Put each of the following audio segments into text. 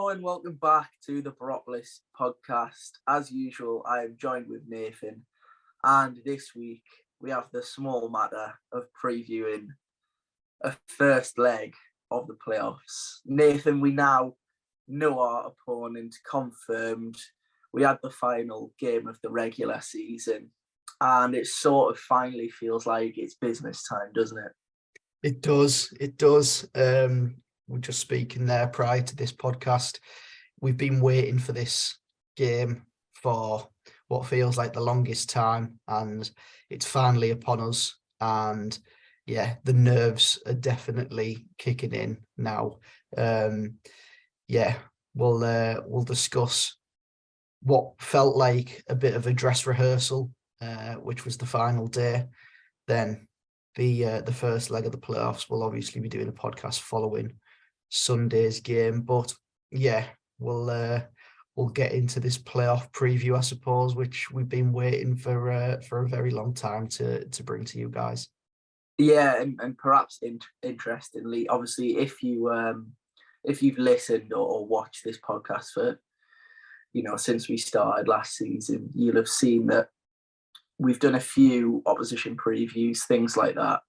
Hello and welcome back to the Boropolis Podcast. As usual, I am joined with Nathan, and this week we have the small matter of previewing a first leg of the playoffs. Nathan, we now know our opponent confirmed. We had the final game of the regular season, and it sort of finally feels like it's business time, doesn't it? It does. We're just speaking there prior to this podcast. We've been waiting for this game for what feels like the longest time, and it's finally upon us. And yeah, the nerves are definitely kicking in now. We'll discuss what felt like a bit of a dress rehearsal, which was the final day. Then the first leg of the playoffs. We'll obviously be doing a podcast following Sunday's game, but yeah, we'll get into this playoff preview, I suppose, which we've been waiting for a very long time to bring to you guys. Yeah, and perhaps interestingly, obviously, if you've listened or watched this podcast for since we started last season, you'll have seen that we've done a few opposition previews, things like that.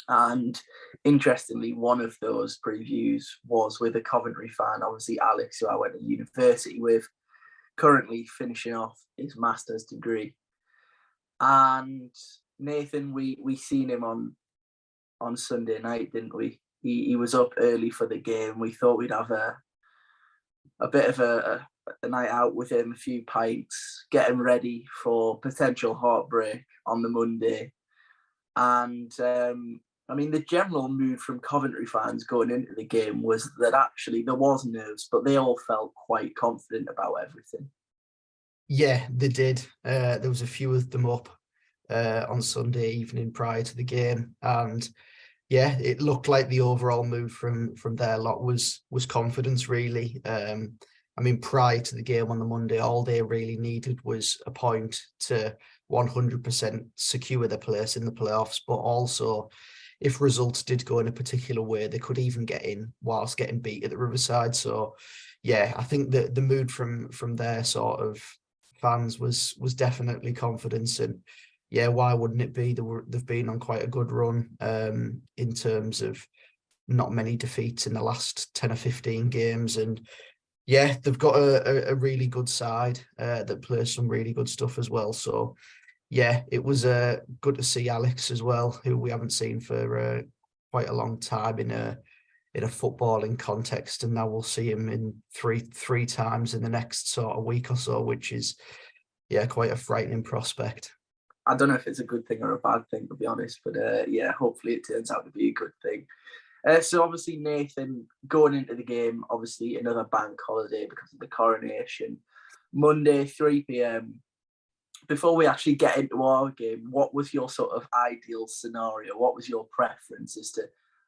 And interestingly, one of those previews was with a Coventry fan, obviously Alex, who I went to university with, currently finishing off his master's degree. And Nathan, we seen him on Sunday night, didn't we? He was up early for the game. We thought we'd have a bit of a night out with him, a few pints, get him ready for potential heartbreak on the Monday. And the general mood from Coventry fans going into the game was that actually there was nerves, but they all felt quite confident about everything. Yeah, they did. There was a few of them up on Sunday evening prior to the game, and yeah, it looked like the overall mood from their lot was confidence, really. Prior to the game on the Monday, all they really needed was a point to 100% secure their place in the playoffs, but also if results did go in a particular way, they could even get in whilst getting beat at the Riverside. So yeah, I think that the mood from their sort of fans was definitely confidence. And yeah, why wouldn't it be? They've been on quite a good run in terms of not many defeats in the last 10 or 15 games. And yeah, they've got a really good side that plays some really good stuff as well. So yeah, it was good to see Alex as well, who we haven't seen for quite a long time in a footballing context, and now we'll see him in three times in the next sort of week or so, which is quite a frightening prospect. I don't know if it's a good thing or a bad thing, to be honest, but hopefully it turns out to be a good thing. So obviously, Nathan, going into the game, obviously another bank holiday because of the coronation, Monday, 3 p.m. Before we actually get into our game, what was your sort of ideal scenario? What was your preference as to,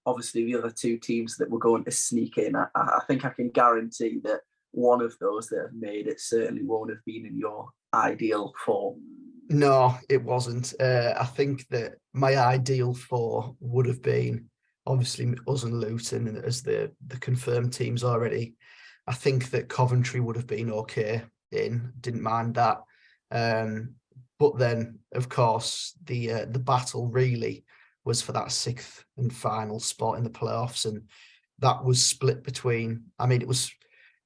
obviously, the other two teams that were going to sneak in? I think I can guarantee that one of those that have made it certainly won't have been in your ideal form. No, it wasn't. I think that my ideal four would have been, obviously, us and Luton as the confirmed teams already. I think that Coventry would have been okay didn't mind that. But then, of course, the battle really was for that sixth and final spot in the playoffs, and that was split between. It was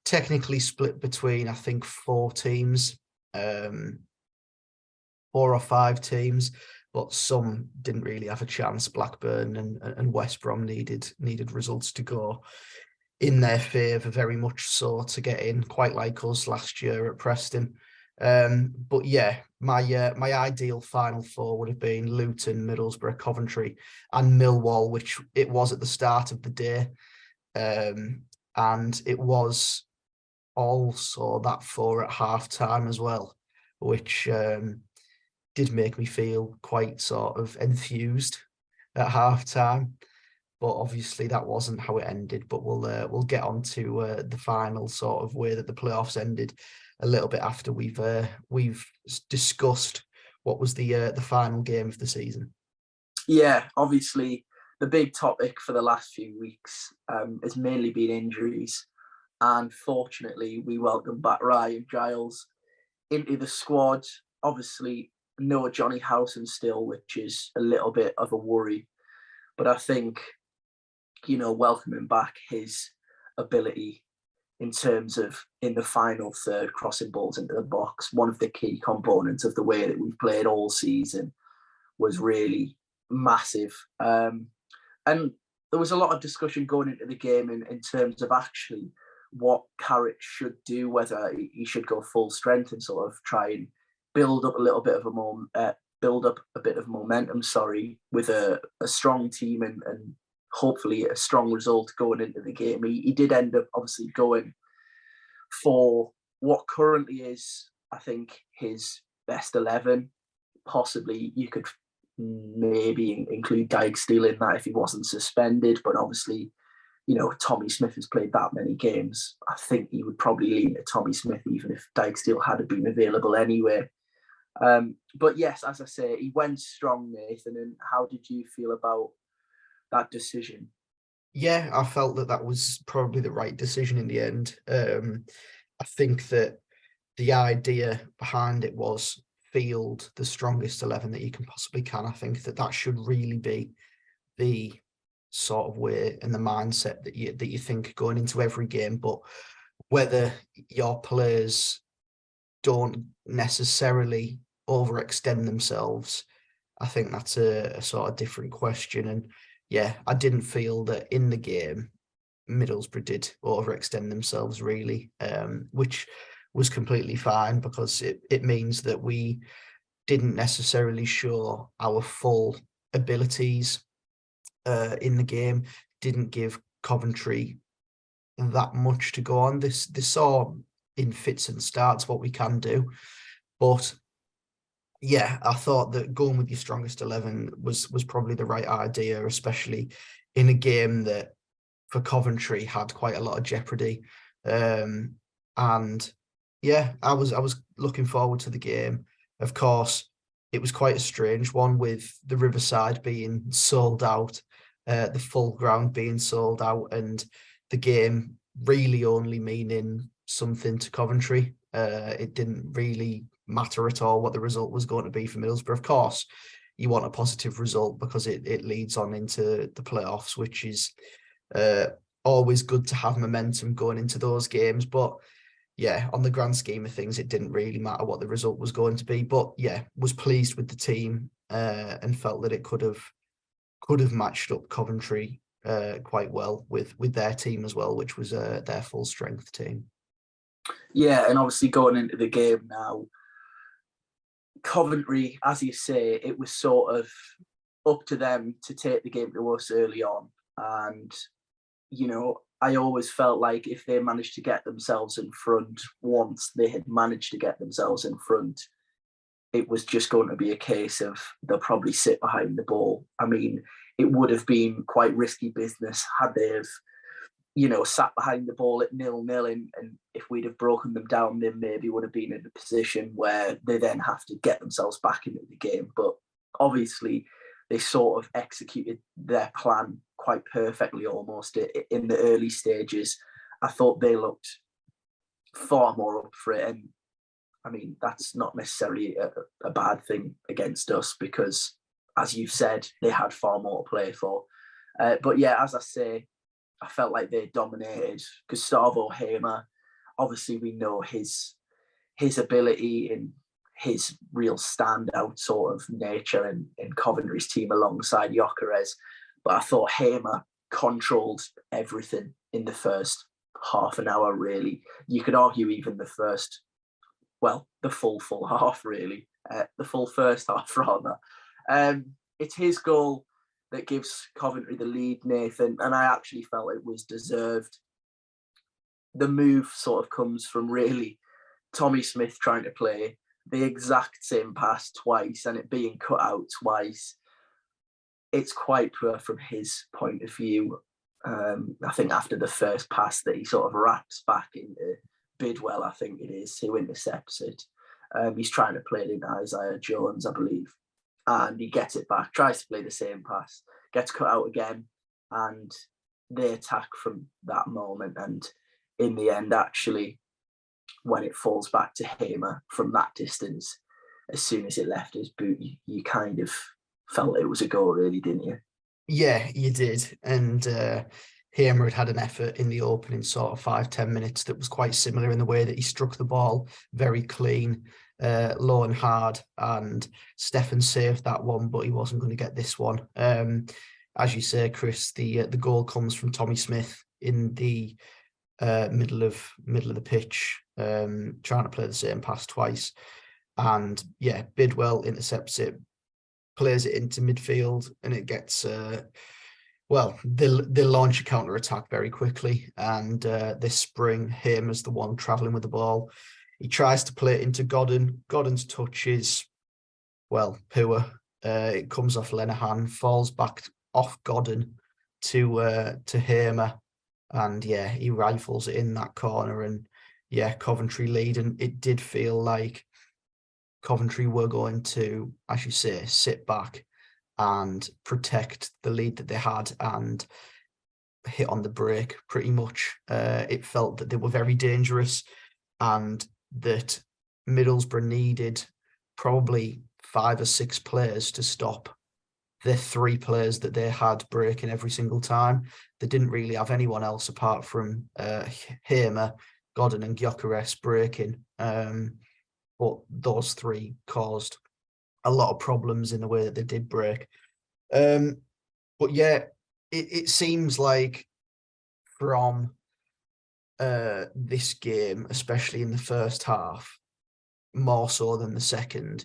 technically split between, I think, four teams, 4 or 5 teams, but some didn't really have a chance. Blackburn and West Brom needed results to go in their favour very much so to get in, quite like us last year at Preston. But yeah, my ideal final four would have been Luton, Middlesbrough, Coventry, and Millwall, which it was at the start of the day, and it was also that 4 at half time as well, which did make me feel quite sort of enthused at half time. But obviously that wasn't how it ended. But we'll get on to the final sort of way that the playoffs ended a little bit after we've discussed what was the final game of the season. Yeah, obviously the big topic for the last few weeks has mainly been injuries. And fortunately, we welcomed back Ryan Giles into the squad. Obviously, no Johnny Howson still, which is a little bit of a worry. But I think, welcoming back his ability in terms of in the final third, crossing balls into the box, one of the key components of the way that we've played all season, was really massive. And there was a lot of discussion going into the game in terms of actually what Carrick should do, whether he should go full strength and sort of try and build up a little bit of momentum, with a strong team and hopefully a strong result going into the game. He did end up obviously going for what currently is, I think, his best 11. Possibly you could maybe include Dijksteel in that if he wasn't suspended, but obviously, Tommy Smith has played that many games. I think he would probably lean to Tommy Smith even if Dijksteel had been available anyway. But yes, as I say, he went strong, Nathan. And how did you feel about that decision? Yeah, I felt that was probably the right decision in the end. I think that the idea behind it was field the strongest 11 that you possibly can. I think that should really be the sort of way and the mindset that you think going into every game. But whether your players don't necessarily overextend themselves, I think that's a sort of different question. And yeah, I didn't feel that in the game Middlesbrough did overextend themselves really, which was completely fine because it means that we didn't necessarily show our full abilities in the game, didn't give Coventry that much to go on. This saw in fits and starts what we can do. But yeah, I thought that going with your strongest 11 was probably the right idea, especially in a game that for Coventry had quite a lot of jeopardy. And yeah, I was looking forward to the game. Of course, it was quite a strange one with the Riverside being sold out, the full ground being sold out, and the game really only meaning something to Coventry. It didn't really matter at all what the result was going to be for Middlesbrough. Of course, you want a positive result because it leads on into the playoffs, which is always good to have momentum going into those games. But yeah, on the grand scheme of things, it didn't really matter what the result was going to be. But yeah, was pleased with the team and felt that it could have matched up Coventry quite well with their team as well, which was their full strength team. Yeah, and obviously going into the game now, Coventry, as you say, it was sort of up to them to take the game to us early on. And, I always felt like if they managed to get themselves in front, once they had managed to get themselves in front, it was just going to be a case of they'll probably sit behind the ball. I mean, it would have been quite risky business had they have, sat behind the ball at 0-0, and if we'd have broken them down, they maybe would have been in a position where they then have to get themselves back into the game. But obviously, they sort of executed their plan quite perfectly almost in the early stages. I thought they looked far more up for it. And I mean, that's not necessarily a bad thing against us because, as you've said, they had far more to play for. But yeah, as I say, I felt like they dominated. Gustavo Hamer, obviously we know his ability and his real standout sort of nature in Coventry's team alongside Gyökeres. But I thought Hamer controlled everything in the first half an hour, really. You could argue even the full half, really. The full first half, rather. It's his goal that gives Coventry the lead, Nathan, and I actually felt it was deserved. The move sort of comes from really Tommy Smith trying to play the exact same pass twice and it being cut out twice. It's quite poor from his point of view. I think after the first pass that he sort of wraps back into Bidwell, I think it is, who intercepts it. He's trying to play it into Isaiah Jones, I believe. And he gets it back, tries to play the same pass, gets cut out again, and they attack from that moment. And in the end, actually, when it falls back to Hamer from that distance, as soon as it left his boot, you kind of felt it was a goal, really, didn't you? Yeah, you did. And Hamer had an effort in the opening sort of 5-10 minutes that was quite similar in the way that he struck the ball very clean, low and hard. And Stefan saved that one, but he wasn't going to get this one. As you say, Chris, the goal comes from Tommy Smith in the middle of the pitch, trying to play the same pass twice. And yeah, Bidwell intercepts it, plays it into midfield, and it gets they'll launch a counter attack very quickly. And this spring, Hamer's the one travelling with the ball. He tries to play it into Godden. Godden's touch is poor. It comes off Lenihan, falls back off Godden to Hamer, and yeah, he rifles it in that corner, and yeah, Coventry lead. And it did feel like Coventry were going to, as you say, sit back and protect the lead that they had and hit on the break pretty much. It felt that they were very dangerous and that Middlesbrough needed probably 5 or 6 players to stop the 3 players that they had breaking every single time. They didn't really have anyone else apart from Hamer, Godden and Gyökeres breaking. But those 3 caused a lot of problems in the way that they did break. But yeah, it seems like from this game, especially in the first half, more so than the second,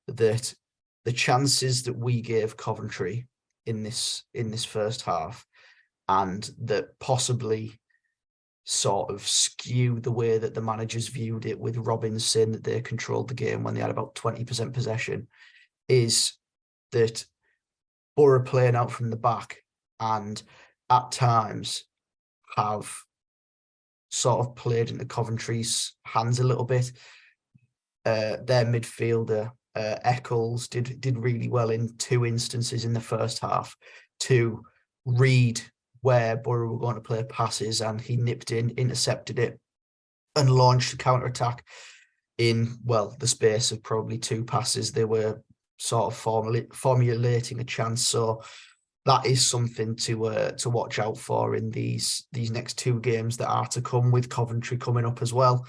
that the chances that we gave Coventry in this first half, and that possibly sort of skew the way that the managers viewed it, with Robins saying that they controlled the game when they had about 20% possession, is that Boro playing out from the back and at times have sort of played into Coventry's hands a little bit. Their midfielder, Eccles, did really well in 2 instances in the first half to read where Boro were going to play passes, and he nipped in, intercepted it, and launched a counter-attack in, the space of probably 2 passes. They were sort of formulating a chance. So that is something to watch out for in these next 2 games that are to come, with Coventry coming up as well.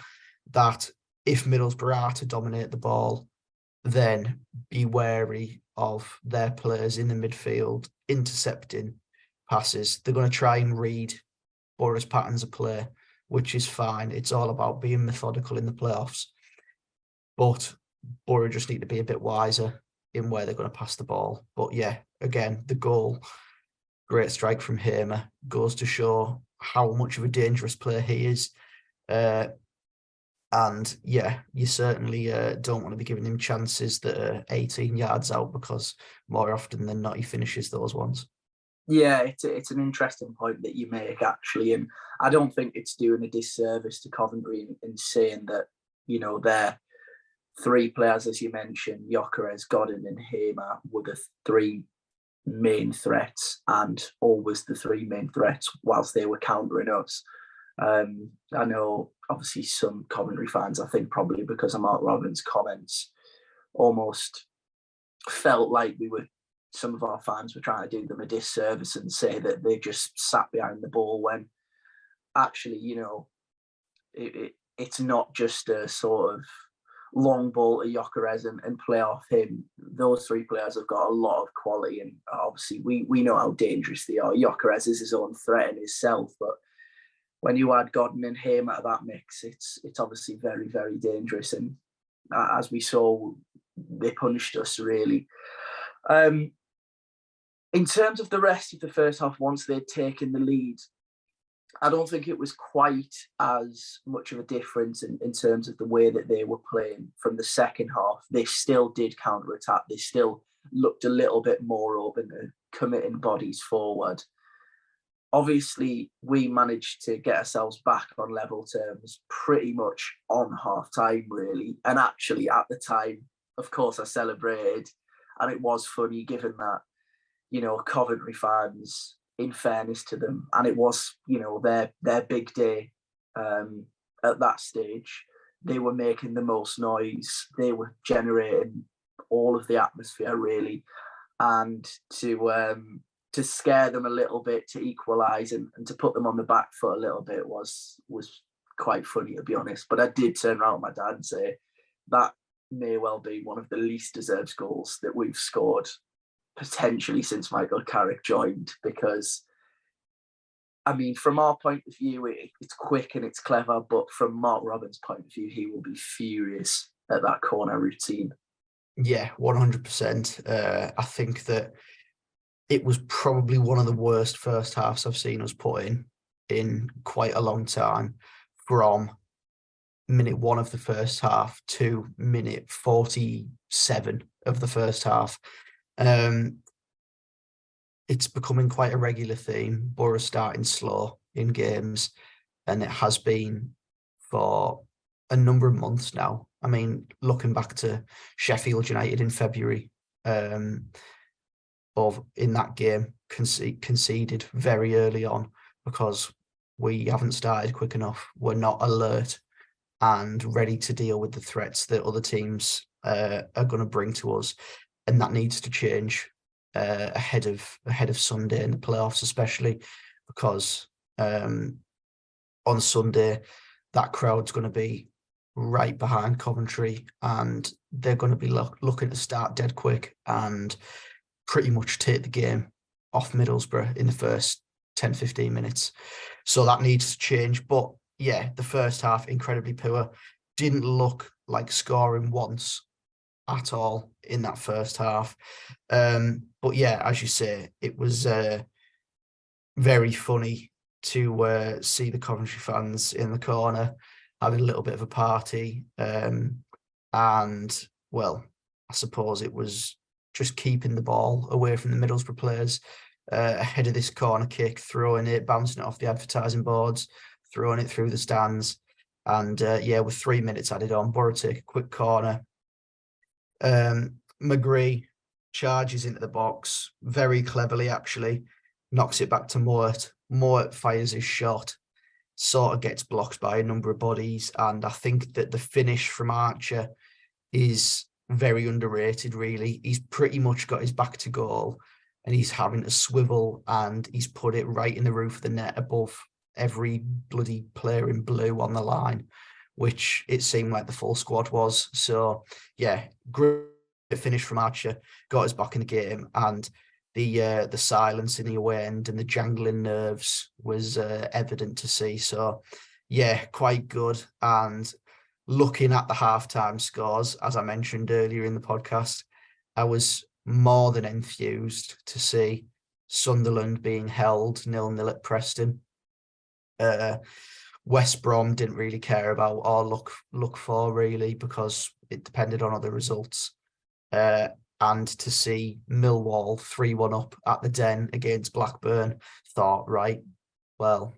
That if Middlesbrough are to dominate the ball, then be wary of their players in the midfield intercepting passes. They're going to try and read Boro's patterns of play, which is fine. It's all about being methodical in the playoffs. But Boro just need to be a bit wiser in where they're going to pass the ball. But yeah, again, the goal, great strike from Hamer, goes to show how much of a dangerous player he is. And yeah, you certainly don't want to be giving him chances that are 18 yards out, because more often than not, he finishes those ones. Yeah, it's an interesting point that you make, actually. And I don't think it's doing a disservice to Coventry in saying that, their 3 players, as you mentioned, Gyökeres, Godden and Hamer, were the 3 main threats, and always the 3 main threats whilst they were countering us. I know, obviously, some Coventry fans, I think probably because of Mark Robins' comments, almost felt like some of our fans were trying to do them a disservice and say that they just sat behind the ball, when actually, it's not just a sort of long ball to Gyökeres and play off him. Those 3 players have got a lot of quality, and obviously we know how dangerous they are. Gyökeres is his own threat in himself, but when you add Godden and Hamer to that mix, it's obviously very, very dangerous. And as we saw, they punished us, really. In terms of the rest of the first half, once they'd taken the lead, I don't think it was quite as much of a difference in terms of the way that they were playing from the second half. They still did counter-attack. They still looked a little bit more open to committing bodies forward. Obviously, we managed to get ourselves back on level terms pretty much on half-time, really. And actually, at the time, of course, I celebrated. And it was funny, given that, Coventry fans, in fairness to them, and it was, their big day at that stage. They were making the most noise. They were generating all of the atmosphere, really, and to scare them a little bit, to equalise and to put them on the back foot a little bit was quite funny, to be honest. But I did turn around to my dad and say that may well be one of the least deserved goals that we've scored potentially since Michael Carrick joined, because I mean, from our point of view, it's quick and it's clever, but from Mark Robins' point of view, he will be furious at that corner routine. Yeah, 100%. I think that it was probably one of the worst first halves I've seen us put in quite a long time, from minute 1 of the first half to minute 47 of the first half. It's becoming quite a regular theme. Boro starting slow in games, and it has been for a number of months now. I mean, looking back to Sheffield United in February, in that game, conceded very early on because we haven't started quick enough. We're not alert and ready to deal with the threats that other teams are going to bring to us, and that needs to change ahead of Sunday in the playoffs, especially because on Sunday that crowd's going to be right behind Coventry, and they're going to be looking to start dead quick and pretty much take the game off Middlesbrough in the first 10-15 minutes. So that needs to change. But yeah, the first half, incredibly poor. Didn't look like scoring once at all in that first half. But yeah, as you say, it was very funny to see the Coventry fans in the corner having a little bit of a party. And, well, I suppose it was just keeping the ball away from the Middlesbrough players ahead of this corner kick, throwing it, bouncing it off the advertising boards, throwing it through the stands. And yeah, with 3 minutes added on, Boro take a quick corner. McGree charges into the box very cleverly, actually, knocks it back to Mort. Mort fires his shot, sort of gets blocked by a number of bodies, and I think that the finish from Archer is very underrated, really. He's pretty much got his back to goal and he's having to swivel, and he's put it right in the roof of the net above every bloody player in blue on the line, which it seemed like the full squad was. So yeah, great finish from Archer, got us back in the game, and the silence in the away end and the jangling nerves was evident to see. So yeah, quite good. And looking at the halftime scores, as I mentioned earlier in the podcast, I was more than enthused to see Sunderland being held 0-0 at Preston. West Brom didn't really care about or look for, really, because it depended on other results. And to see Millwall 3-1 up at the Den against Blackburn, thought, right, well,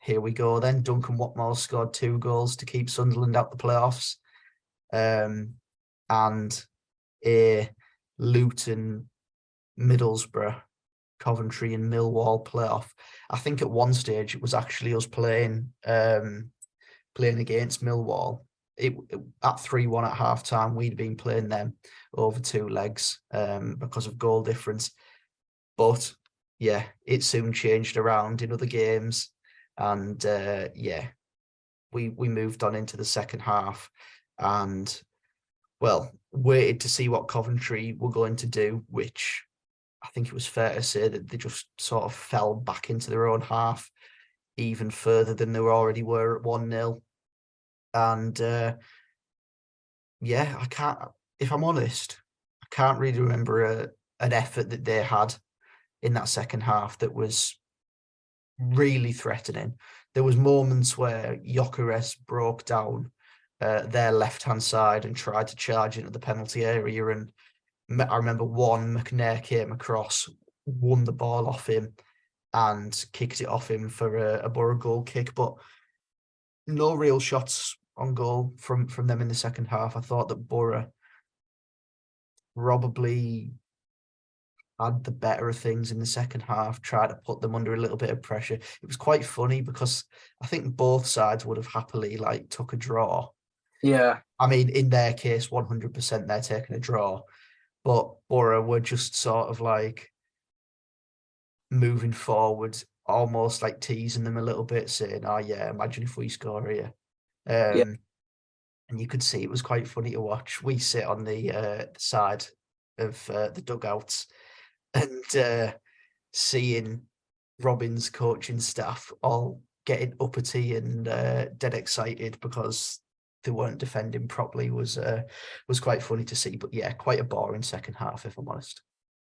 here we go then. Duncan Watmore scored 2 goals to keep Sunderland out the playoffs. And a Luton, Middlesbrough, Coventry and Millwall playoff. I think at one stage it was actually us playing against Millwall. It at 3-1 at halftime, we'd been playing them over 2 legs because of goal difference. But yeah, it soon changed around in other games, and yeah, we moved on into the second half, and well, waited to see what Coventry were going to do, which I think it was fair to say that they just sort of fell back into their own half even further than they already were at 1-0. And yeah, I can't, if I'm honest, I can't really remember an effort that they had in that second half that was really threatening. There was moments where Gyökeres broke down their left-hand side and tried to charge into the penalty area, and I remember one, McNair came across, won the ball off him and kicked it off him for a Boro goal kick, but no real shots on goal from them in the second half. I thought that Boro probably had the better of things in the second half, tried to put them under a little bit of pressure. It was quite funny because I think both sides would have happily like took a draw. Yeah. I mean, in their case, 100% they're taking a draw, but Boro were just sort of like moving forward, almost like teasing them a little bit, saying, "Oh yeah, imagine if we score here." Yeah. And you could see it was quite funny to watch. We sit on the side of the dugouts and seeing Robin's coaching staff all getting uppity and dead excited because they weren't defending properly was quite funny to see. But yeah, quite a boring second half, if I'm honest.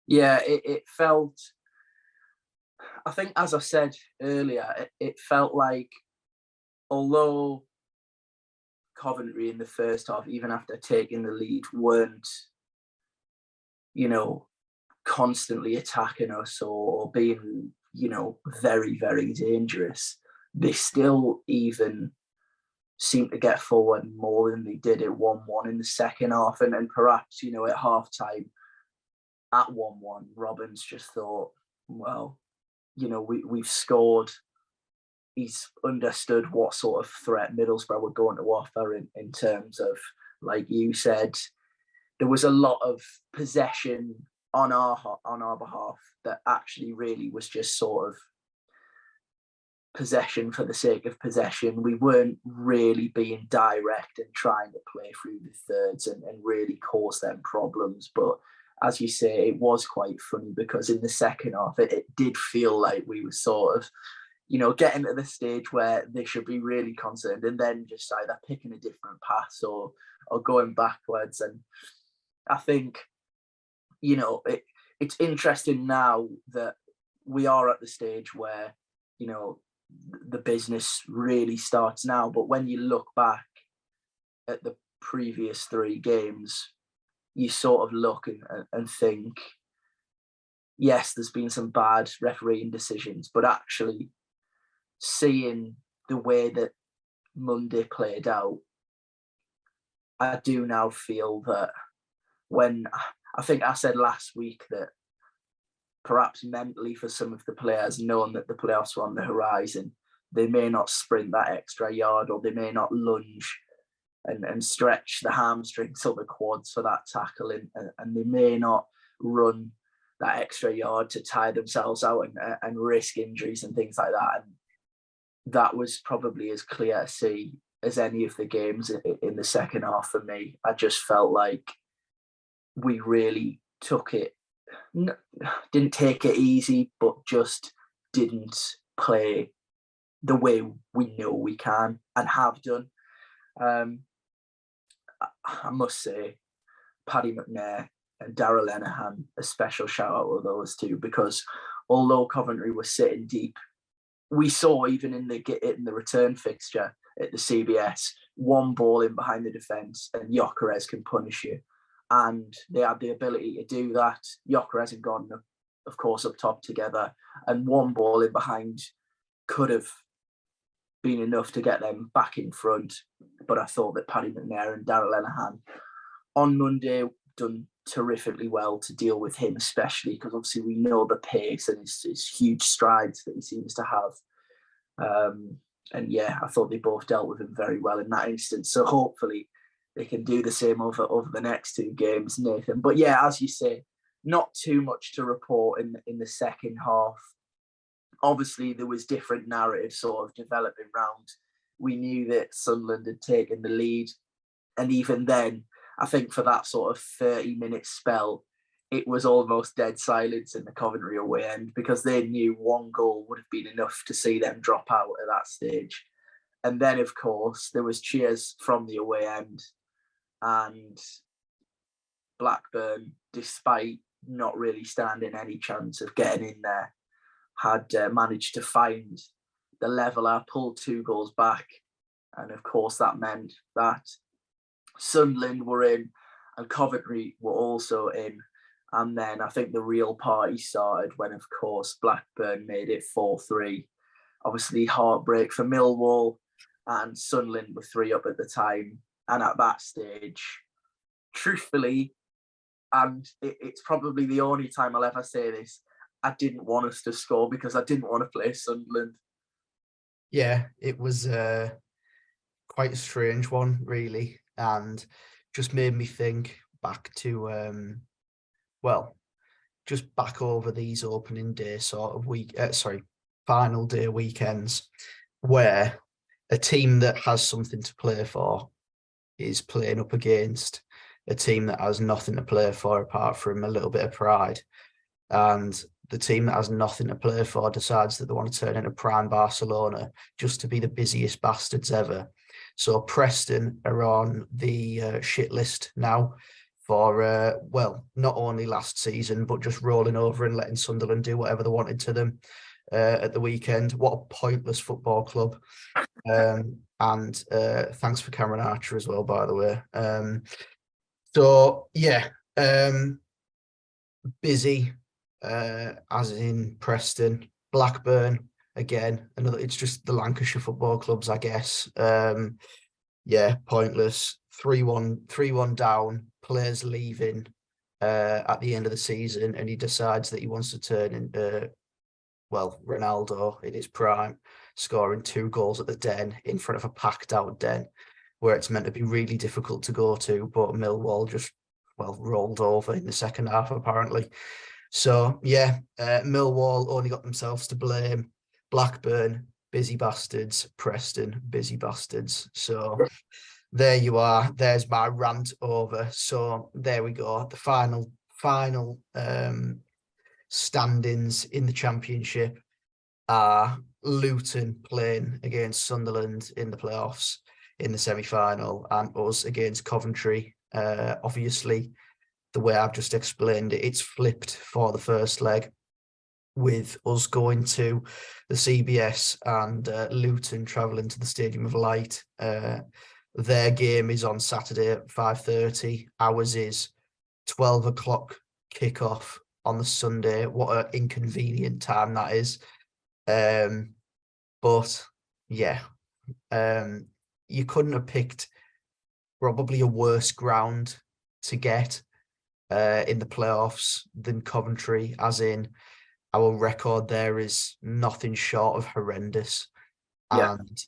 Yeah, it felt, I think, as I said earlier, it felt like, although Coventry in the first half, even after taking the lead, weren't, constantly attacking us or being, very, very dangerous, they still even seemed to get forward more than they did at 1-1 in the second half. And perhaps, at half time at 1-1, Robbins just thought, well, we've scored. He's understood what sort of threat Middlesbrough were going to offer in terms of, like you said, there was a lot of possession on our behalf that actually really was just sort of possession for the sake of possession. We weren't really being direct and trying to play through the thirds and really cause them problems. But as you say, it was quite funny because in the second half, it did feel like we were sort of, getting to the stage where they should be really concerned and then just either picking a different path or going backwards. And I think, it's interesting now that we are at the stage where, the business really starts now. But when you look back at the previous 3 games, you sort of look and think, yes, there's been some bad refereeing decisions, but actually seeing the way that Monday played out, I do now feel that when, I think I said last week that perhaps mentally for some of the players, knowing that the playoffs were on the horizon, they may not sprint that extra yard or they may not lunge and stretch the hamstrings or the quads for that tackle and they may not run that extra yard to tire themselves out and risk injuries and things like that. And that was probably as clear to see as any of the games in the second half for me. I just felt like we really took it, didn't take it easy, but just didn't play the way we know we can and have done. I must say, Paddy McNair and Darragh Lenihan, a special shout out to those two, because although Coventry was sitting deep, we saw even in the return fixture at the CBS, one ball in behind the defence and Gyökeres can punish you. And they had the ability to do that. Gyökeres and Gordon, of course, up top together. And one ball in behind could have been enough to get them back in front. But I thought that Paddy McNair and Darragh Lenihan on Monday done terrifically well to deal with him, especially because obviously we know the pace and his huge strides that he seems to have. And yeah, I thought they both dealt with him very well in that instance. So hopefully they can do the same over the next 2 games, Nathan. But yeah, as you say, not too much to report in the second half. Obviously, there was different narratives sort of developing round. We knew that Sunderland had taken the lead. And even then, I think for that sort of 30-minute spell, it was almost dead silence in the Coventry away end because they knew one goal would have been enough to see them drop out at that stage. And then, of course, there was cheers from the away end. And Blackburn, despite not really standing any chance of getting in there, had managed to find the leveller, pulled 2 goals back. And of course, that meant that Sunderland were in and Coventry were also in. And then I think the real party started when, of course, Blackburn made it 4-3. Obviously, heartbreak for Millwall, and Sunderland were 3 up at the time. And at that stage, truthfully, And it's probably the only time I'll ever say this. I didn't want us to score because I didn't want to play Sunderland. Yeah, it was quite a strange one, really, and just made me think back to just back over these opening day sort of final day weekends, where a team that has something to play for is playing up against a team that has nothing to play for apart from a little bit of pride. And the team that has nothing to play for decides that they want to turn into prime Barcelona just to be the busiest bastards ever. So Preston are on the shit list now for, not only last season, but just rolling over and letting Sunderland do whatever they wanted to them at the weekend. What a pointless football club. And thanks for Cameron Archer as well, by the way. Busy, as in Preston, Blackburn, again, another, it's just the Lancashire football clubs, I guess. Pointless. 3-1 down, players leaving at the end of the season, and he decides that he wants to turn into, Ronaldo in his prime, scoring 2 goals at the Den in front of a packed out Den, where it's meant to be really difficult to go to, but Millwall just, rolled over in the second half, apparently. So, Millwall only got themselves to blame. Blackburn, busy bastards. Preston, busy bastards. So, there you are. There's my rant over. So, there we go. The final standings in the Championship are Luton playing against Sunderland in the playoffs in the semi-final, and us against Coventry. Obviously, the way I've just explained it, it's flipped for the first leg, with us going to the CBS and Luton travelling to the Stadium of Light. Their game is on Saturday at 5:30. Ours is 12 o'clock kickoff on the Sunday. What an inconvenient time that is. You couldn't have picked probably a worse ground to get in the playoffs than Coventry, as in our record there is nothing short of horrendous. Yeah. And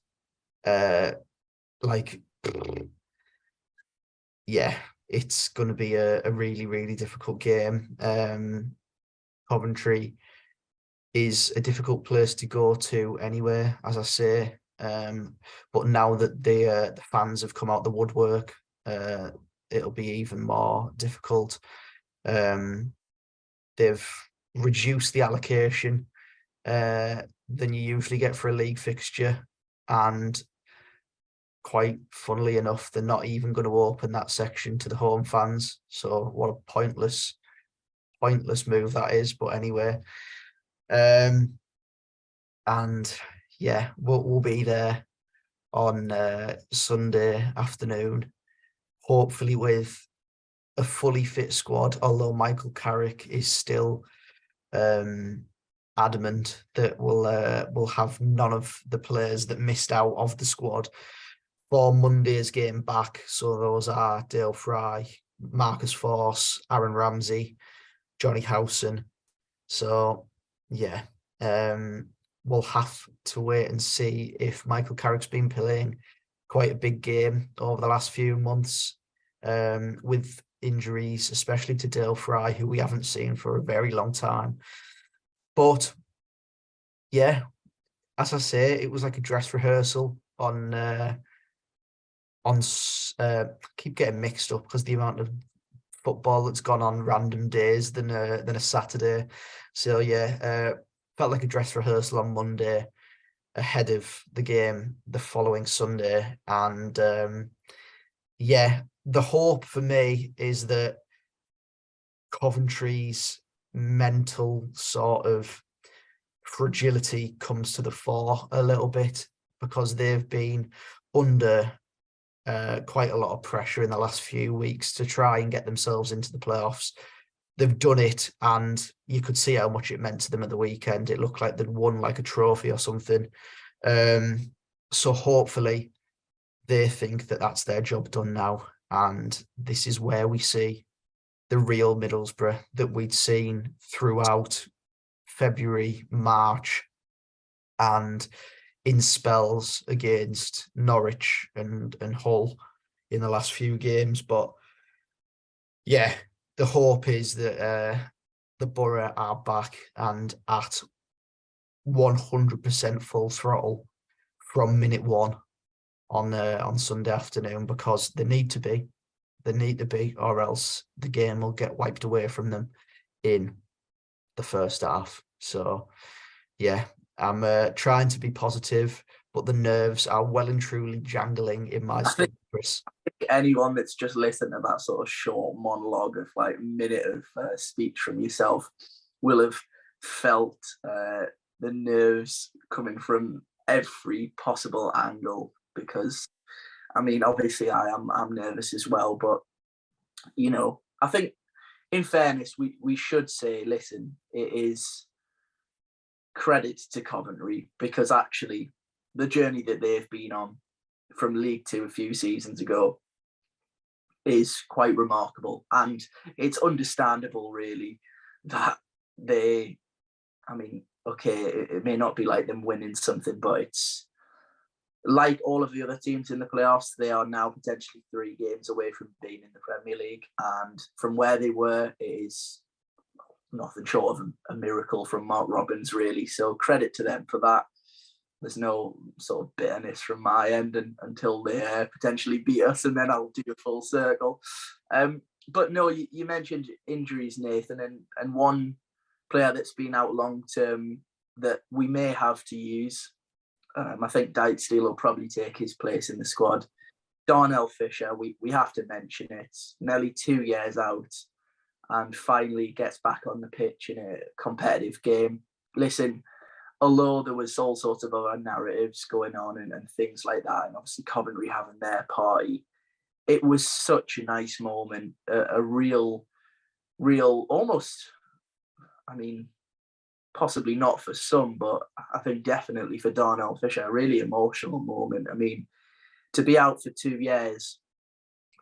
it's going to be a really, really difficult game. Coventry is a difficult place to go to anyway, as I say. But now that the fans have come out the woodwork, it'll be even more difficult. They've reduced the allocation than you usually get for a league fixture, and quite funnily enough, they're not even going to open that section to the home fans. So what a pointless move that is. But anyway, we'll be there on Sunday afternoon, hopefully with a fully fit squad, although Michael Carrick is still adamant that we'll have none of the players that missed out of the squad for Monday's game back. So those are Dale Fry, Marcus Force, Aaron Ramsey, Johnny Howson. So we'll have to wait and see if Michael Carrick's been playing quite a big game over the last few months, with injuries, especially to Dale Fry, who we haven't seen for a very long time. But as I say, it was like a dress rehearsal on keep getting mixed up because the amount of football that's gone on random days than a Saturday. So felt like a dress rehearsal on Monday ahead of the game the following Sunday. And the hope for me is that Coventry's mental sort of fragility comes to the fore a little bit, because they've been under quite a lot of pressure in the last few weeks to try and get themselves into the playoffs. They've done it, and you could see how much it meant to them at the weekend. It looked like they'd won like a trophy or something. So hopefully they think that that's their job done now, and this is where we see the real Middlesbrough that we'd seen throughout February, March, and in spells against Norwich and Hull in the last few games. But yeah, the hope is that the Boro are back and at 100% full throttle from minute one on Sunday afternoon, because they need to be. They need to be, or else the game will get wiped away from them in the first half. So, yeah, I'm trying to be positive, but the nerves are well and truly jangling in my stomach, Chris. I think anyone that's just listened to that sort of short monologue of like a minute of speech from yourself will have felt the nerves coming from every possible angle, because I mean, obviously I'm nervous as well, but you know, I think in fairness, we should say, listen, it is credit to Coventry, because actually the journey that they've been on from League Two a few seasons ago is quite remarkable, and it's understandable really that they, I mean, okay, it may not be like them winning something, but it's like all of the other teams in the playoffs, they are now potentially 3 games away from being in the Premier League. And from where they were, it is nothing short of a miracle from Mark Robbins, really. So credit to them for that. There's no sort of bitterness from my end until they potentially beat us, and then I'll do a full circle. But no, you mentioned injuries, Nathan, and one player that's been out long term that we may have to use. I think Dijksteel will probably take his place in the squad. Darnell Fisher, we have to mention it. Nearly 2 years out, and finally gets back on the pitch in a competitive game. Listen, although there was all sorts of other narratives going on and things like that, and obviously Coventry having their party, it was such a nice moment, a real, almost, I mean, possibly not for some, but I think definitely for Darnell Fisher, a really emotional moment. I mean, to be out for 2 years,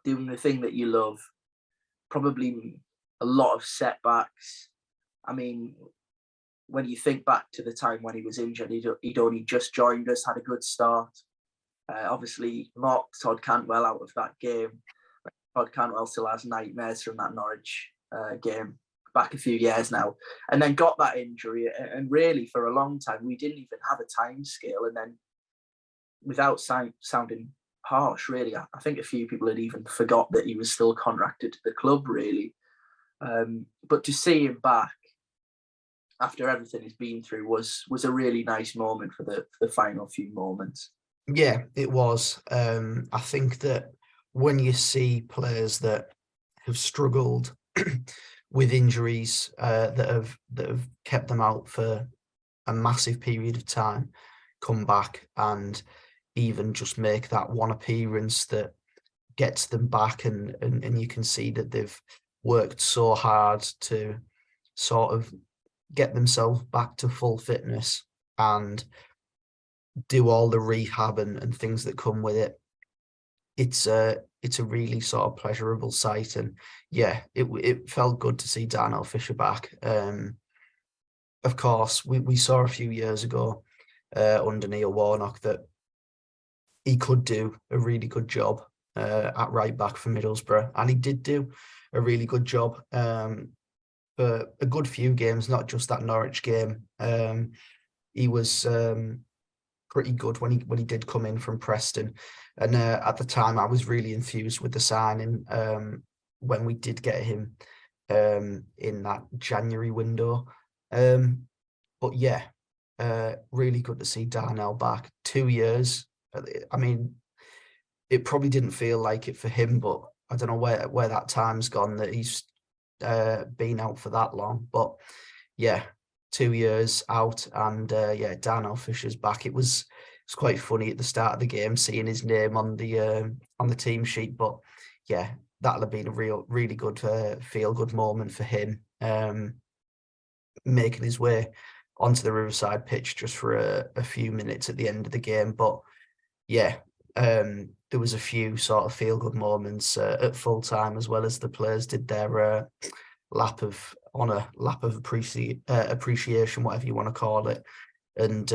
doing the thing that you love, probably a lot of setbacks. I mean, when you think back to the time when he was injured, he'd only just joined us, had a good start. Obviously, marked Todd Cantwell out of that game. Todd Cantwell still has nightmares from that Norwich game back a few years now, and then got that injury, and really for a long time we didn't even have a time scale. And then, without sounding harsh, really, I think a few people had even forgot that he was still contracted to the club, really. But to see him back after everything he's been through was a really nice moment for the final few moments. Yeah, it was. I think that when you see players that have struggled with injuries that have kept them out for a massive period of time, come back and even just make that one appearance that gets them back, and you can see that they've worked so hard to sort of get themselves back to full fitness and do all the rehab and things that come with it. It's a really sort of pleasurable sight, and yeah, it felt good to see Darnell Fisher back. Of course, we saw a few years ago under Neil Warnock that he could do a really good job at right back for Middlesbrough, and he did do a really good job for a good few games, not just that Norwich game. He was pretty good when he did come in from Preston, and at the time I was really enthused with the signing when we did get him in that January window. But yeah, really good to see Darnell back. 2 years. I mean, it probably didn't feel like it for him, but I don't know where that time's gone that he's been out for that long. But yeah, 2 years out, and yeah, Darnell Fisher's back. It was quite funny at the start of the game seeing his name on the team sheet, but yeah, that'll have been a really good feel good moment for him, making his way onto the Riverside pitch just for a few minutes at the end of the game. But yeah, there was a few sort of feel-good moments at full time, as well as the players did their lap of honour, lap of appreciation, whatever you want to call it. And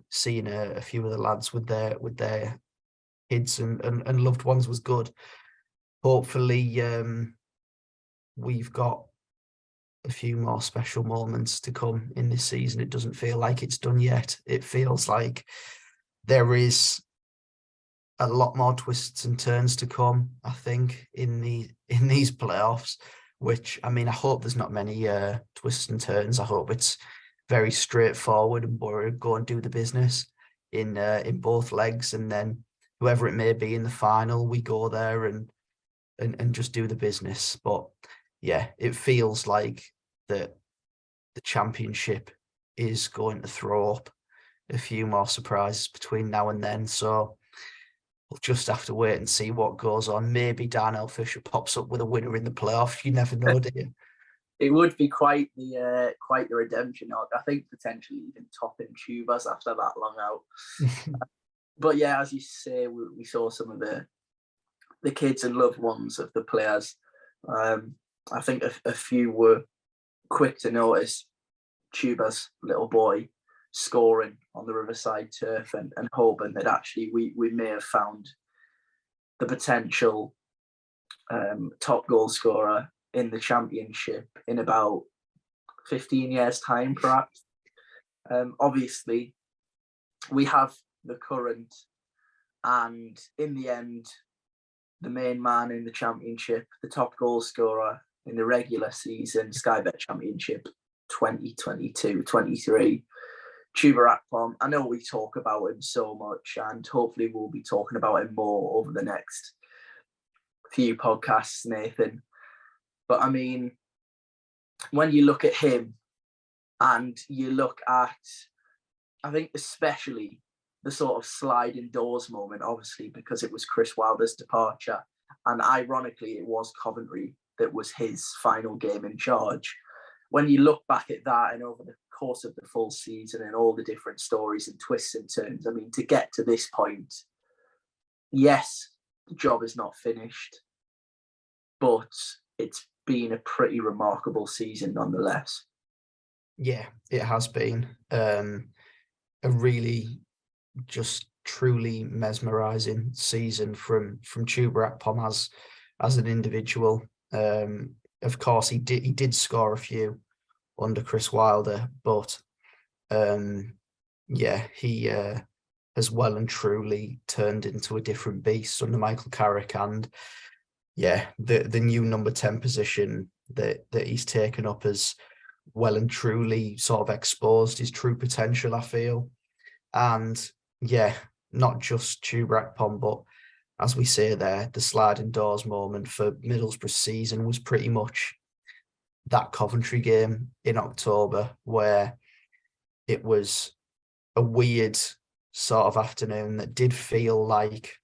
seeing a few of the lads with their kids and loved ones was good. Hopefully, we've got a few more special moments to come in this season. It doesn't feel like it's done yet. It feels like there is a lot more twists and turns to come, I think, in these playoffs, which, I mean, I hope there's not many twists and turns. I hope it's very straightforward and Boro go and do the business in both legs, and then whoever it may be in the final, we go there and just do the business. But yeah, it feels like that the championship is going to throw up a few more surprises between now and then. So we'll just have to wait and see what goes on. Maybe Darnell Fisher pops up with a winner in the playoff. You never know, do you? It would be quite the redemption arc. I think potentially even topping Tubas after that long out. But yeah, as you say, we saw some of the kids and loved ones of the players. I think a few were quick to notice Tuba's little boy scoring on the Riverside turf and hoping that actually we may have found the potential top goal scorer in the championship in about 15 years' time, perhaps. Obviously, we have the current and, in the end, the main man in the championship, the top goal scorer in the regular season, Sky Bet Championship 2022-23, Chuba Akpom. I know we talk about him so much, and hopefully we'll be talking about him more over the next few podcasts, Nathan. But I mean, when you look at him and you look at, I think especially the sort of sliding doors moment, obviously, because it was Chris Wilder's departure. And ironically, it was Coventry that was his final game in charge. When you look back at that and over the course of the full season and all the different stories and twists and turns, I mean, to get to this point, yes, the job is not finished, but it's been a pretty remarkable season nonetheless. Yeah, it has been a really just truly mesmerising season from Chuba Akpom as an individual. Of course, he did score a few under Chris Wilder, but he has well and truly turned into a different beast under Michael Carrick, and the new number 10 position that he's taken up has well and truly sort of exposed his true potential, I feel. And not just Chuba Akpom, but as we say there, the sliding doors moment for Middlesbrough's season was pretty much that Coventry game in October, where it was a weird sort of afternoon that did feel like,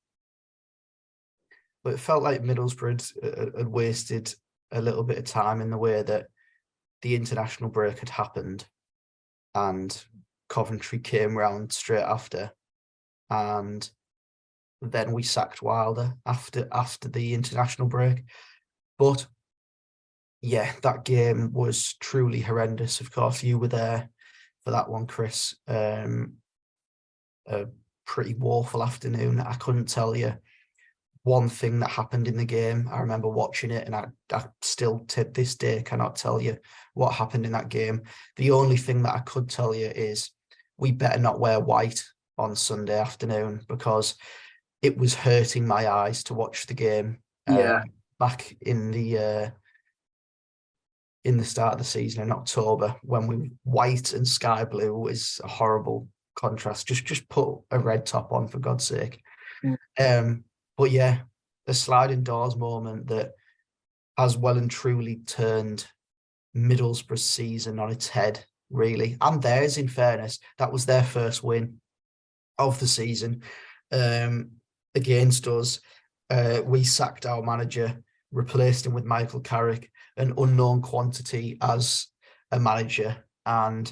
but it felt like Middlesbrough had wasted a little bit of time in the way that the international break had happened and Coventry came round straight after, and then we sacked Wilder after the international break. But that game was truly horrendous. Of course, you were there for that one, Chris. A pretty woeful afternoon. I couldn't tell you one thing that happened in the game. I remember watching it, and I still to this day cannot tell you what happened in that game. The only thing that I could tell you is we better not wear white on Sunday afternoon, because it was hurting my eyes to watch the game. Back in the start of the season in October, when we white and sky blue is a horrible contrast. Just put a red top on, for God's sake. But the sliding doors moment that has well and truly turned Middlesbrough's season on its head, really, and theirs, in fairness. That was their first win of the season against us. We sacked our manager, replaced him with Michael Carrick, an unknown quantity as a manager, and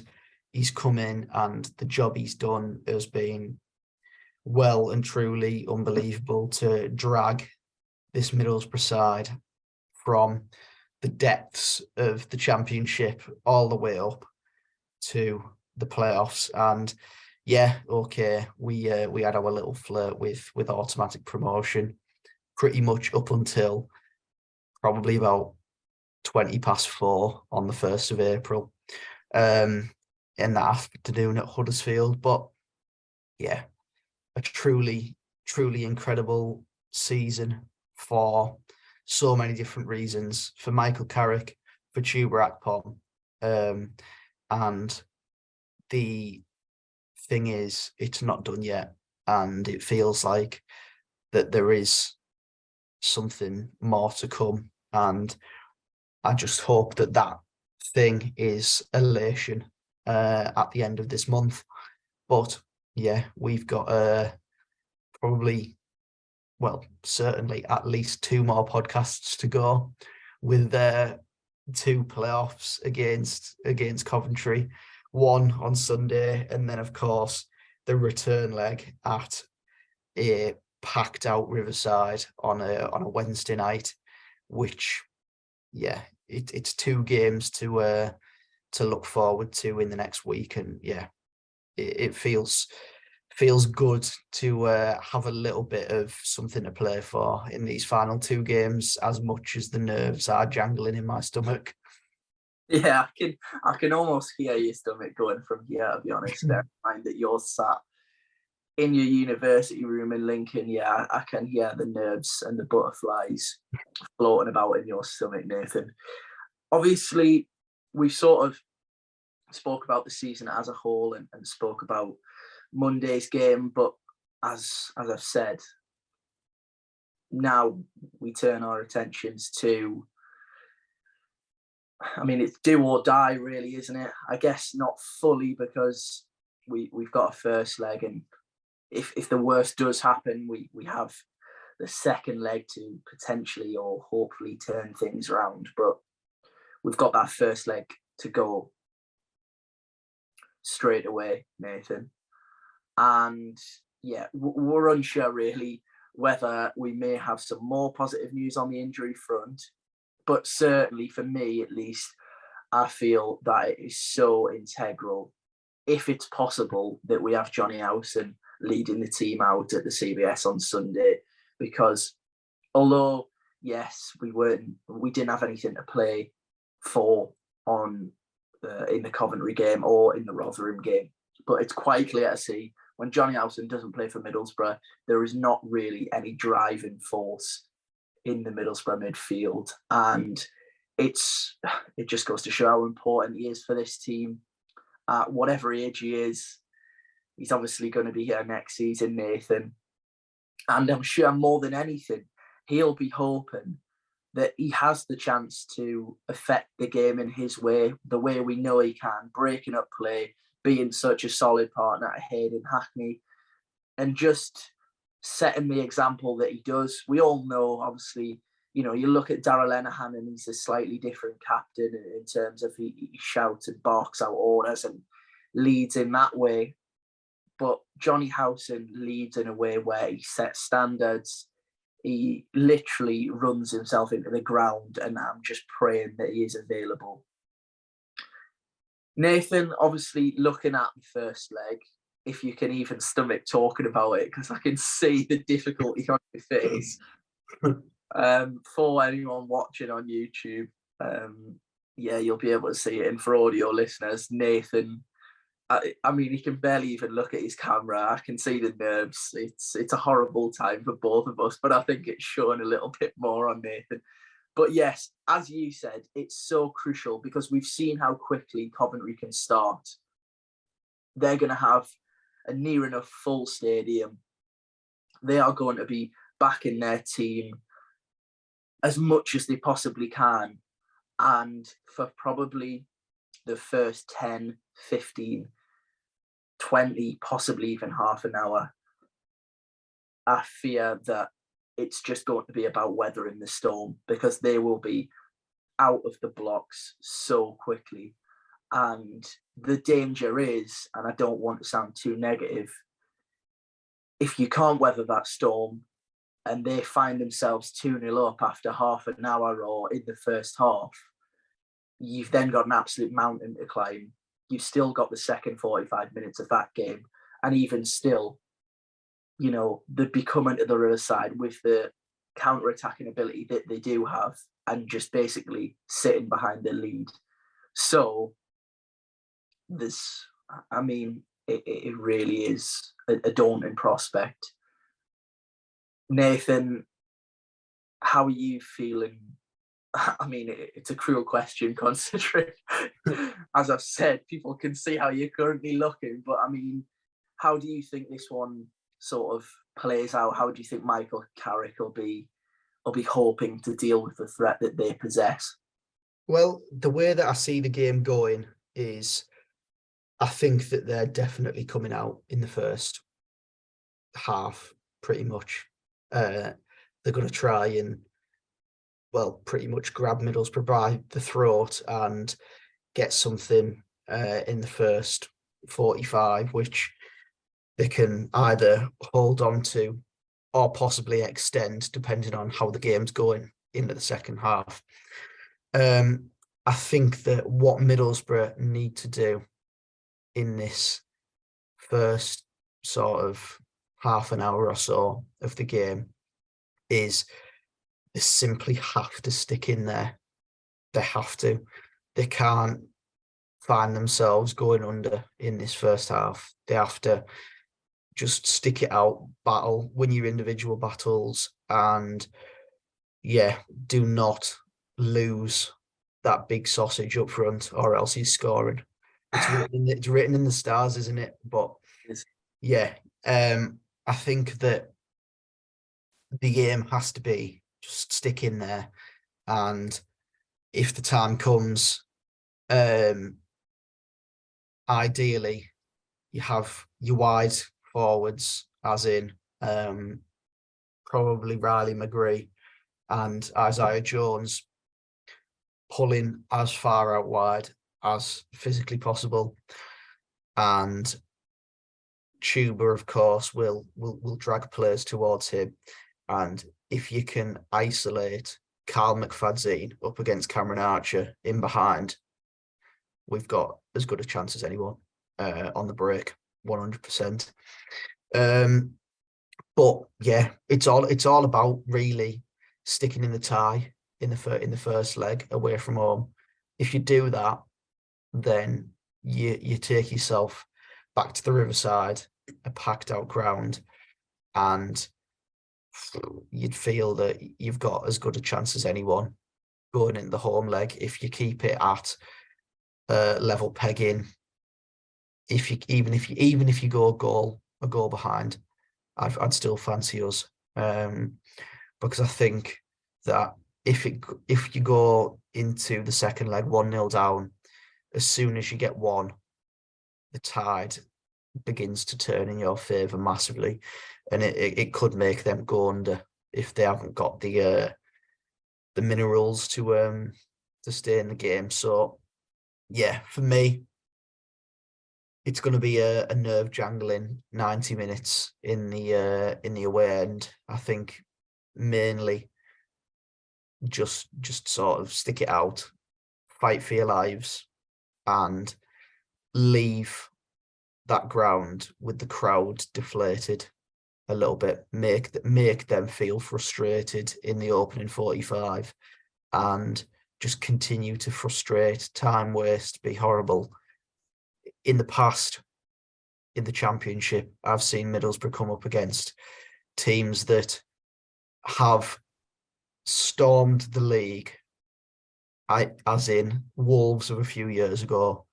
he's come in, and the job he's done has been well and truly unbelievable to drag this Middlesbrough side from the depths of the Championship all the way up to the playoffs. And yeah, okay, we had our little flirt with automatic promotion pretty much up until probably about 4:20 on the 1st of April. In that afternoon at Huddersfield. But yeah, a truly incredible season for so many different reasons. For Michael Carrick, for Chuba Akpom, and the thing is, it's not done yet, and it feels like that there is something more to come. And I just hope that thing is elation at the end of this month. But yeah, we've got probably, well, certainly at least 2 more podcasts to go with 2 playoffs against Coventry, one on Sunday, and then of course the return leg at a packed out Riverside on a Wednesday night, which yeah, it's 2 games to look forward to in the next week. And yeah, it feels good to have a little bit of something to play for in these final 2 games, as much as the nerves are jangling in my stomach. Yeah, I can almost hear your stomach going from here, to be honest. Bear in mind that you're sat in your university room in Lincoln. Yeah, I can hear the nerves and the butterflies floating about in your stomach, Nathan. Obviously, we sort of spoke about the season as a whole and spoke about Monday's game, but as I've said, now we turn our attentions to, I mean, it's do or die, really, isn't it? I guess not fully, because we've got a first leg, and if the worst does happen, we have the second leg to potentially or hopefully turn things around. But we've got that first leg to go straight away, Nathan. And yeah, we're unsure really whether we may have some more positive news on the injury front. But certainly for me, at least, I feel that it is so integral, if it's possible, that we have Johnny Howson leading the team out at the CBS on Sunday. Because although, yes, we didn't have anything to play for on in the Coventry game or in the Rotherham game, but it's quite clear to see when Johnny Howson doesn't play for Middlesbrough, there is not really any driving force in the Middlesbrough midfield. And it just goes to show how important he is for this team. At whatever age he is, he's obviously going to be here next season, Nathan. And I'm sure more than anything, he'll be hoping that he has the chance to affect the game in his way, the way we know he can, breaking up play, being such a solid partner at Hayden Hackney, and just setting the example that he does. We all know, obviously, you look at Darragh Lenihan and he's a slightly different captain in terms of he shouts and barks out orders and leads in that way. But Johnny Howson leads in a way where he sets standards. He literally runs himself into the ground, and I'm just praying that he is available. Nathan, obviously looking at the first leg, if you can even stomach talking about it, because I can see the difficulty on your face. For anyone watching on YouTube, you'll be able to see it. And for audio listeners, Nathan, I mean, he can barely even look at his camera. I can see the nerves. It's a horrible time for both of us, but I think it's showing a little bit more on Nathan. But yes, as you said, it's so crucial because we've seen how quickly Coventry can start. They're going to have a near enough full stadium. They are going to be backing their team as much as they possibly can. And for probably the first 10, 15, 20, possibly even half an hour, I fear that it's just going to be about weathering the storm, because they will be out of the blocks so quickly. And the danger is, and I don't want to sound too negative, if you can't weather that storm and they find themselves 2-0 up after half an hour or in the first half, you've then got an absolute mountain to climb. You've still got the second 45 minutes of that game. And even still, you know, they'd be coming to the other side with the counter-attacking ability that they do have and just basically sitting behind the lead. So this, I mean, it really is a daunting prospect. Nathan, how are you feeling? I mean, it's a cruel question considering, as I've said, people can see how you're currently looking. But I mean, how do you think this one sort of plays out? How do you think Michael Carrick will be hoping to deal with the threat that they possess? Well, the way that I see the game going is, I think that they're definitely coming out in the first half, pretty much. They're going to try and, well, pretty much grab Middlesbrough by the throat and get something in the first 45, which they can either hold on to or possibly extend, depending on how the game's going into the second half. I think that what Middlesbrough need to do in this first sort of half an hour or so of the game is they simply have to stick in there. They have to. They can't find themselves going under in this first half. They have to just stick it out, battle, win your individual battles, and do not lose that big sausage up front, or else he's scoring. It's written in the stars, isn't it? But I think that the aim has to be just stick in there, and if the time comes, ideally you have your wide forwards, as in probably Riley McGree and Isaiah Jones, pulling as far out wide as physically possible, and Tuba, of course, will drag players towards him. And if you can isolate Carl McFadzean up against Cameron Archer in behind, we've got as good a chance as anyone on the break, 100%. But yeah, it's all about really sticking in the tie in the first leg away from home. If you do that, then you take yourself back to the Riverside, a packed out ground, and you'd feel that you've got as good a chance as anyone going in the home leg if you keep it at level pegging. Even if you go a goal behind, I'd still fancy us, because I think that if you go into the second leg 1-0 down, as soon as you get one, the tide begins to turn in your favour massively, and it could make them go under if they haven't got the minerals to stay in the game. So yeah, for me, it's going to be a nerve jangling 90 minutes in the away end. I think mainly just sort of stick it out, fight for your lives, and leave that ground with the crowd deflated a little bit. Make them feel frustrated in the opening 45, and just continue to frustrate, time waste, be horrible. In the past, in the Championship, I've seen Middlesbrough come up against teams that have stormed the league, as in Wolves of a few years ago,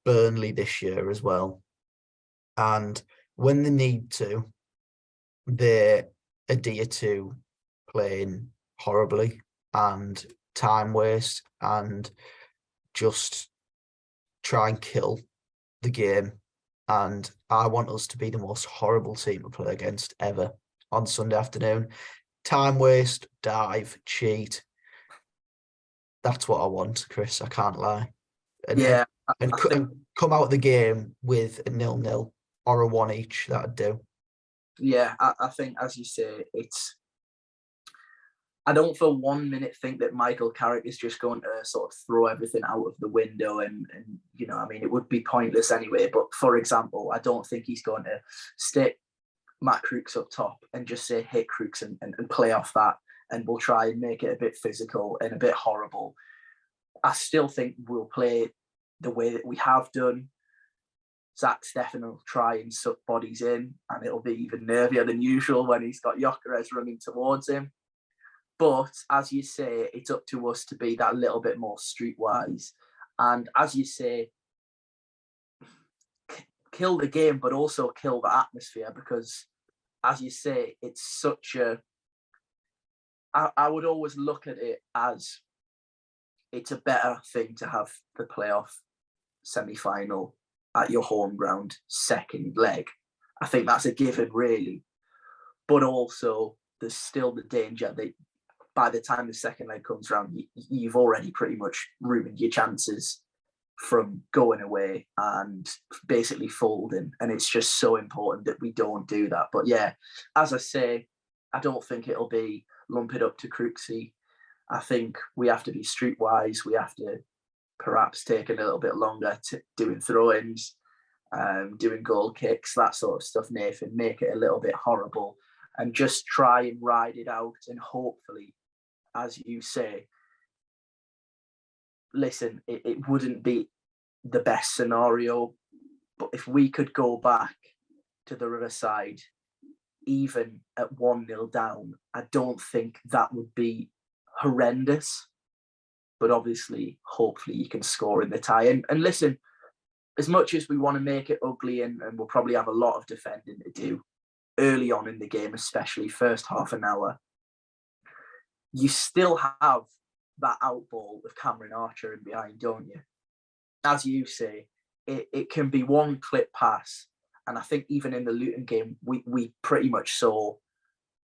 Burnley this year as well. And when they need to, they adhere to playing horribly and time waste and just try and kill the game. And I want us to be the most horrible team to play against ever on Sunday afternoon. Time waste, dive, cheat. That's what I want, Chris. I can't lie. And come out of the game with a 0-0 or a 1 each. That'd do. Yeah, I think, as you say, I don't for 1 minute think that Michael Carrick is just going to sort of throw everything out of the window and I mean, it would be pointless anyway. But for example, I don't think he's going to stick Matt Crooks up top and just say, hit Crooks and play off that. And we'll try and make it a bit physical and a bit horrible. I still think we'll play the way that we have done. Zach Steffen will try and suck bodies in, and it'll be even nervier than usual when he's got Gyökeres running towards him. But as you say, it's up to us to be that little bit more streetwise. And as you say, kill the game, but also kill the atmosphere, because as you say, it's such a... I would always look at it as it's a better thing to have the playoff semi-final at your home ground, second leg. I think that's a given, really. But also, there's still the danger that by the time the second leg comes around, you've already pretty much ruined your chances from going away and basically folding. And it's just so important that we don't do that. But yeah, as I say, I don't think it'll be lump it up to Crooksy. I think we have to be streetwise. We have to perhaps take a little bit longer to doing throw-ins, doing goal kicks, that sort of stuff, Nathan. Make it a little bit horrible and just try and ride it out. And hopefully, as you say, listen, it wouldn't be the best scenario, but if we could go back to the Riverside, even at 1-0 down, I don't think that would be horrendous. But obviously, hopefully you can score in the tie. And listen, as much as we want to make it ugly, and we'll probably have a lot of defending to do early on in the game, especially first half an hour, you still have that outball of Cameron Archer in behind, don't you? As you say, it can be one clip pass. And I think even in the Luton game, we pretty much saw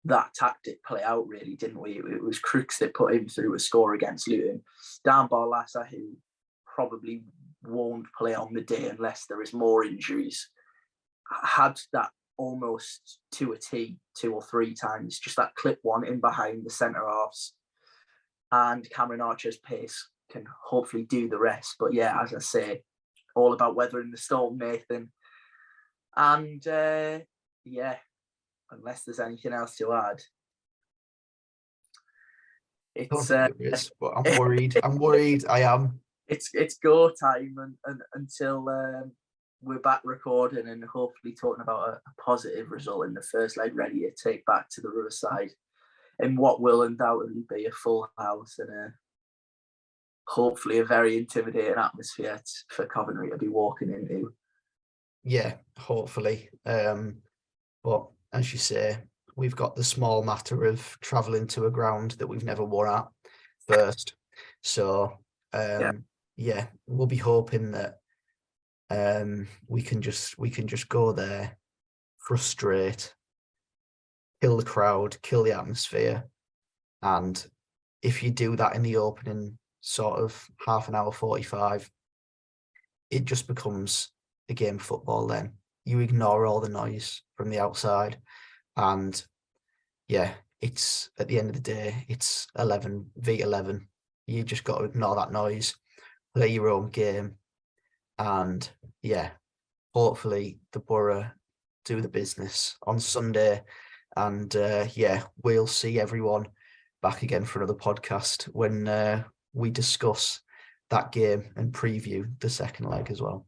that tactic play out, really, didn't we? It was Crooks that put him through a score against Luton. Dan Barlaser, who probably won't play on the day unless there is more injuries, had that almost to a T 2 or 3 times, just that clip one in behind the centre halves. And Cameron Archer's pace can hopefully do the rest. But yeah, as I say, all about weathering the storm, Nathan. And yeah, unless there's anything else to add, it's there is, but I'm worried. I'm worried. I am. It's go time, and until we're back recording and hopefully talking about a positive result in the first leg, ready to take back to the Riverside in what will undoubtedly be a full house and hopefully a very intimidating atmosphere for Coventry to be walking into. Yeah, hopefully. But as you say, we've got the small matter of travelling to a ground that we've never won at first. So yeah, we'll be hoping that we can just go there, frustrate, kill the crowd, kill the atmosphere. And if you do that in the opening sort of half an hour, 45, it just becomes a game of football then. You ignore all the noise from the outside. And yeah, it's at the end of the day, it's 11v11. You just got to ignore that noise, play your own game. And yeah, hopefully the Boro do the business on Sunday. And yeah, we'll see everyone back again for another podcast when we discuss that game and preview the second leg as well.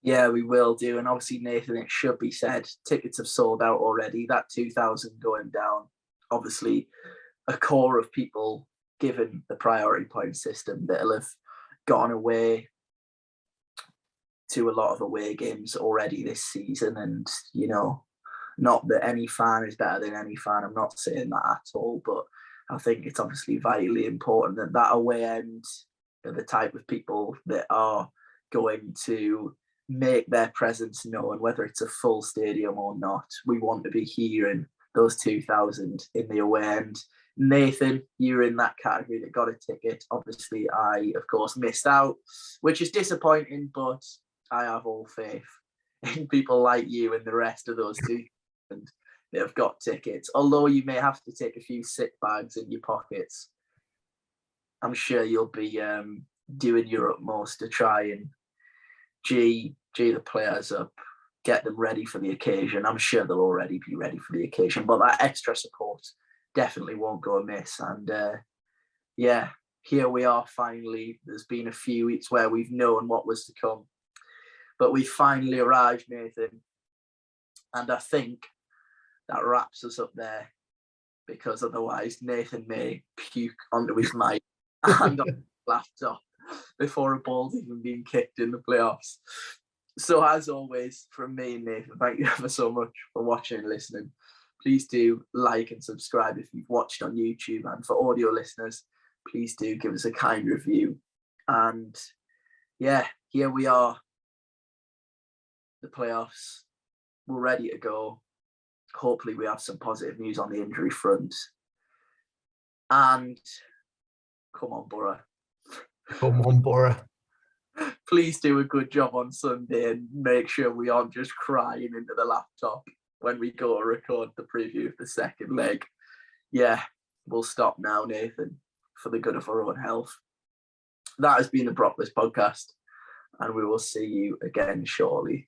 Yeah, we will do. And obviously, Nathan, it should be said, tickets have sold out already. That 2,000 going down, obviously a core of people, given the priority point system, that'll have gone away to a lot of away games already this season. And, you know, not that any fan is better than any fan. I'm not saying that at all. But I think it's obviously vitally important that that away end are the type of people that are going to make their presence known, whether it's a full stadium or not. We want to be hearing those 2,000 in the away end. Nathan, you're in that category that got a ticket. Obviously, I, of course, missed out, which is disappointing, but I have all faith in people like you and the rest of those that have got tickets. Although you may have to take a few sick bags in your pockets, I'm sure you'll be doing your utmost to try and G the players up, get them ready for the occasion. I'm sure they'll already be ready for the occasion, but that extra support definitely won't go amiss. And here we are finally. There's been a few weeks where we've known what was to come, but we finally arrived, Nathan. And I think that wraps us up there, because otherwise Nathan may puke onto his mic and on his laptop before a ball's even been kicked in the playoffs. So as always, from me and Nathan, thank you ever so much for watching and listening. Please do like and subscribe if you've watched on YouTube, and for audio listeners, please do give us a kind review. And yeah, here we are, the playoffs. We're ready to go. Hopefully we have some positive news on the injury front. And come on, Boro. Come on, Boro. Please do a good job on Sunday and make sure we aren't just crying into the laptop when we go to record the preview of the second leg. Yeah, we'll stop now, Nathan, for the good of our own health. That has been the Boropolis Podcast, and we will see you again shortly.